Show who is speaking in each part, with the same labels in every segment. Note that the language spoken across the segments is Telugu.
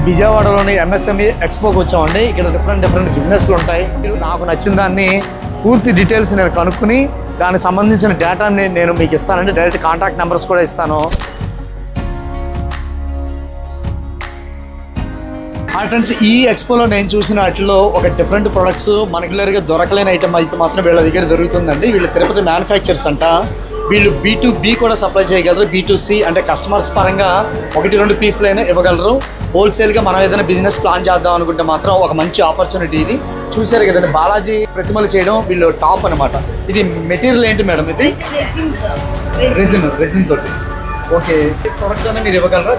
Speaker 1: విజయవాడలోని ఎంఎస్ఎంఈ ఎక్స్పోకి వచ్చామండి. ఇక్కడ డిఫరెంట్ బిజినెస్లు ఉంటాయి. నాకు నచ్చిన దాన్ని పూర్తి డీటెయిల్స్ నేను కనుక్కుని దానికి సంబంధించిన డేటాని నేను మీకు ఇస్తానండి. డైరెక్ట్ కాంటాక్ట్ నెంబర్స్ కూడా ఇస్తాను. హాయ్ ఫ్రెండ్స్, ఈ ఎక్స్పోలో నేను చూసిన వాటిలో ఒక డిఫరెంట్ ప్రొడక్ట్స్ రెగ్యులర్గా దొరకలేని ఐటమ్ అయితే మాత్రం వీళ్ళ దగ్గర దొరుకుతుందండి. వీళ్ళు తిరుపతి మ్యానుఫ్యాక్చర్స్ అంట. వీళ్ళు B2B కూడా సప్లై చేయగలరు. B2C అంటే కస్టమర్స్ పరంగా 1-2 పీసులు అయినా ఇవ్వగలరు. హోల్సేల్గా మనం ఏదైనా బిజినెస్ ప్లాన్ చేద్దాం అనుకుంటే మాత్రం ఒక మంచి ఆపర్చునిటీ ఇది. చూసారు కదండి, బాలాజీ ప్రతిమలు చేయడం వీళ్ళు టాప్ అనమాట. ఇది మెటీరియల్ ఏంటి మేడం? ఇది రెజిన్ తోటి. ఓకే, ప్రొడక్ట్ అనేది మీరు ఇవ్వగలరా?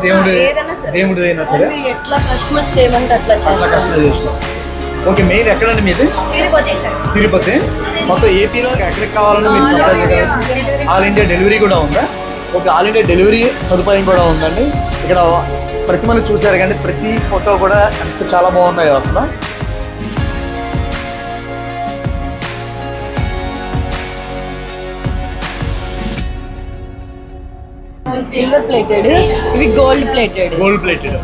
Speaker 1: దేవుడు అయినా సరే
Speaker 2: ఎట్లా కస్టమైజ్ చేయమంటే అట్లా
Speaker 1: కస్టమైజ్ చేసుకోవచ్చు. ఓకే, మెయిన్ ఎక్కడండి మీది? తిరుపతి. మొత్తం ఏపీలో ఎక్కడికి కావాలన్నా మీరు సప్లై చేయగలరు. ఆల్ ఇండియా డెలివరీ కూడా ఉందా? ఓకే, ఆల్ ఇండియా డెలివరీ సదుపాయం కూడా ఉందండి. ఇక్కడ ప్రతిమలు చూసారు కానీ ప్రతి ఫోటో కూడా ఎంత చాలా బాగున్నాయో అసలు.
Speaker 2: సిల్వర్ ప్లేటెడ్, ఇవి గోల్డ్ ప్లేటెడ్.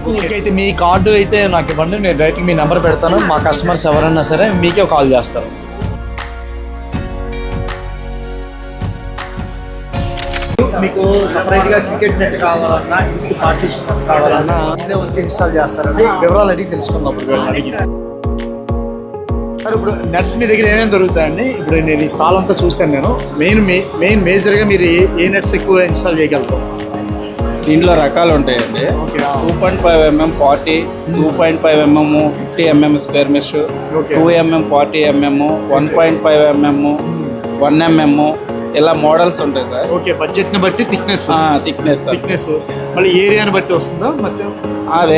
Speaker 1: ఓకే, అయితే మీ కార్డు అయితే నాకు ఇవ్వండి. నేను డైరెక్ట్ మీ నెంబర్ పెడతాను. మా కస్టమర్స్ ఎవరైనా సరే మీకే కాల్ చేస్తారు. మీకు సపరేట్గా క్రికెట్ నెట్ కావాలన్నా, ఇంటికి పార్టీషన్ కావాలన్నా ఇదే వచ్చి ఇన్స్టాల్ చేస్తారండి. వివరాలు అడిగి తెలుసుకుందాం. ఇప్పుడు అడిగి సార్, ఇప్పుడు నెట్స్ మీ దగ్గర ఏమేమి దొరుకుతాయండి? ఇప్పుడు నేను ఈ స్టాల్ అంతా చూశాను. నేను మెయిన్ మేజర్గా మీరు ఏ నెట్స్ ఎక్కువ ఇన్స్టాల్ చేయగలరు?
Speaker 3: దీంట్లో రకాలు ఉంటాయండి. 2.5 mm 40, 2.5 mm 50 mm square mesh, 2 mm 40 mm, 1.5 mm 1 mm ఇలా మోడల్స్ ఉంటాయి సార్.
Speaker 1: ఓకే, బడ్జెట్ని బట్టి థిక్నెస్ మళ్ళీ ఏరియాని బట్టి వస్తుందా? మొత్తం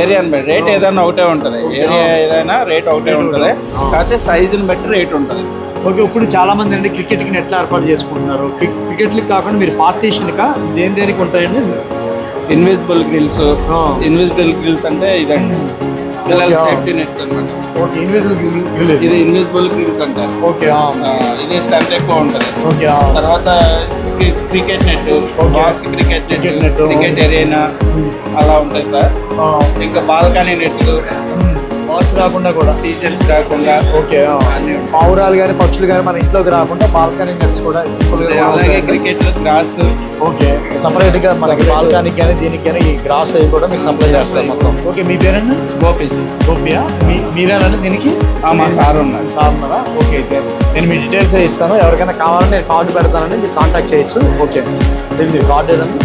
Speaker 3: ఏరియాని బట్టి రేట్ ఏదైనా ఒకటే ఉంటుంది. ఏరియా ఏదైనా రేట్ ఒకటే ఉంటుంది. కాకపోతే సైజుని బట్టి రేట్ ఉంటుంది.
Speaker 1: ఓకే, ఇప్పుడు చాలా మంది అండి క్రికెట్కి నెట్లు ఏర్పాటు చేసుకుంటున్నారు. క్రికెట్కి కాకుండా మీరు పార్టీషన్గా దేనికి ఉంటాయండి?
Speaker 3: ఇన్విజిబుల్ గ్రిల్స్ అంటే ఇదండి, పిల్లల సేఫ్టీ నెట్స్ అనమాట.
Speaker 1: ఓకే, ఇది
Speaker 3: ఇన్విజిబుల్ గ్రిల్స్ అంటారు.
Speaker 1: ఓకే,
Speaker 3: ఇది స్ట్రెంత్ ఎక్కువ ఉంటుంది.
Speaker 1: ఓకే,
Speaker 3: తర్వాత cricket net, box cricket net, cricket arena అలా ఉంటాయి సార్. ఇంకా బాల్కనీ నెట్స్,
Speaker 1: బాక్స్ రాకుండా కూడా,
Speaker 3: టీచర్స్ రాకుండా.
Speaker 1: ఓకే, పావురాలు కానీ పక్షులు కానీ మన ఇంట్లోకి రాకుండా బాల్కనీ నెట్స్ కూడా
Speaker 3: అలాగే క్రికెట్ గ్రాస్.
Speaker 1: ఓకే, సపరేట్గా మనకి బాల్కనీకి కానీ దీనికి కానీ ఈ గ్రాస్ అవి కూడా మీకు సప్లై చేస్తారు మొత్తం. ఓకే, మీ పేరండి? గోపియా. మీరేనండి దీనికి?
Speaker 3: మా సార్ ఉన్నారు.
Speaker 1: ఉన్నారా? ఓకే, అయితే నేను మీ డీటెయిల్స్ ఇస్తాను. ఎవరికైనా కావాలని నేను కార్డు పెడతానండి, మీరు కాంటాక్ట్ చేయొచ్చు. ఓకే, మీరు కార్డు ఏదండి?